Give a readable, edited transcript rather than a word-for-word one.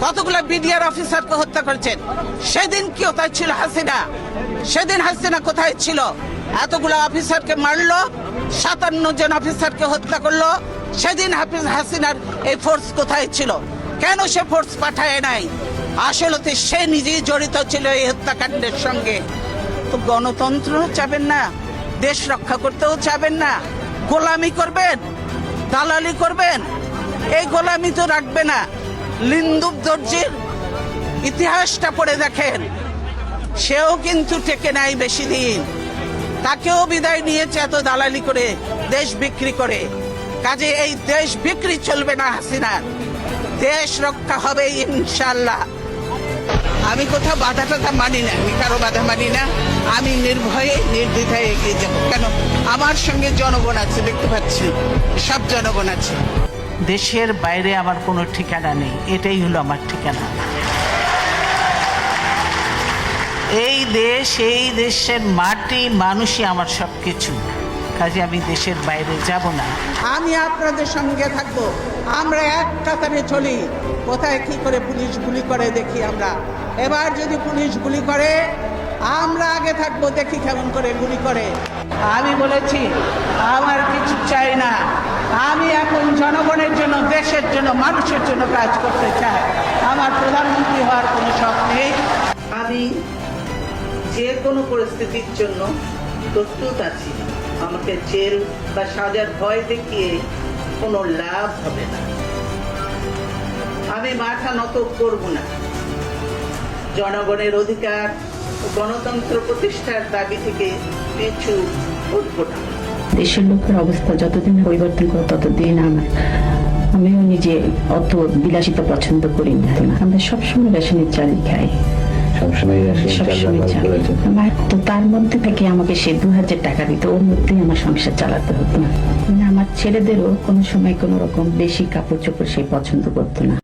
কতগুলো বিডিআর অফিসারকে হত্যা করেছেন। সেদিন কি কোথায় ছিল হাসিনা? সেদিন হাসিনা কোথায় ছিল? এতগুলো অফিসারকে মারলো, 57 জন অফিসারকে হত্যা করলো। সেদিন হাসিনার এই ফোর্স কোথায় ছিল? কেন সে ফোর্স পাঠায় নাই? আসলে সে নিজেই জড়িত ছিল এই হত্যাকাণ্ডের সঙ্গে। তো গণতন্ত্র চাবেন না, দেশ রক্ষা করতেও চাবেন না, গোলামি করবেন, দালালি করবেন। এই গোলামি তো রাখবে না। লিন্দুব দর্জির ইতিহাসটা পড়ে দেখেন, সেও কিন্তু টেকে নাই বেশি দিন। তাকেও বিদায় নিয়েছে এত দালালি করে, দেশ বিক্রি করে। কাজে এই দেশ বিক্রি চলবে না হাসিনার, দেশ রক্ষা হবে ইনশাল্লাহ। আমি কোথাও বাধা টাধা মানি না, আমি কারো বাধা মানি না। আমি নির্ভয়ে নির্দ্বিধায় এগিয়ে যাব। কেন? আমার সঙ্গে জনগণ আছে, দেখতে পাচ্ছি সব জনগণ আছে। দেশের বাইরে আমার কোনো ঠিকানা নেই, এটাই হলো আমার ঠিকানা। এই দেশ, এই দেশের মাটি মানুষই আমার সবকিছু। কাজে আমি দেশের বাইরে যাব না। আমি আপনাদের সঙ্গে থাকবো। আমরা এক কাতারে চলি। কোথায় কি করে পুলিশ গুলি করে দেখি আমরা। এবার যদি পুলিশ গুলি করে, আমরা আগে থাকবো, দেখি কেমন করে গুলি করে। আমি বলেছি আমার কিছু চাই না। আমি এখন জনগণের জন্য, দেশের জন্য, মানুষের জন্য কাজ করতে চাই। আমার প্রধানমন্ত্রী হওয়ার কোনো শখ নেই। আমি যে কোনো পরিস্থিতির জন্য প্রস্তুত আছি। আমাকে জেল বা সাজার ভয় দেখিয়ে কোনো লাভ হবে না। আমি মাথা নত করব না। জনগণের অধিকার ও গণতন্ত্র প্রতিষ্ঠার দাবি থেকে পিছু উঠব না। দেশের লোকের অবস্থা যতদিন পরিবর্তন করে ততদিন আমিও নিজে অত বিলাসিতা পছন্দ করি না। আমরা সবসময় রেশনের চাল খাই, তো তার মধ্যে থেকে আমাকে সে 2000 টাকা দিত, ওর মধ্যেই আমার সংসার চালাতে হতো। মানে আমার ছেলেদেরও কোনো সময় কোনো রকম বেশি কাপড় চোপড় সে পছন্দ করতো না।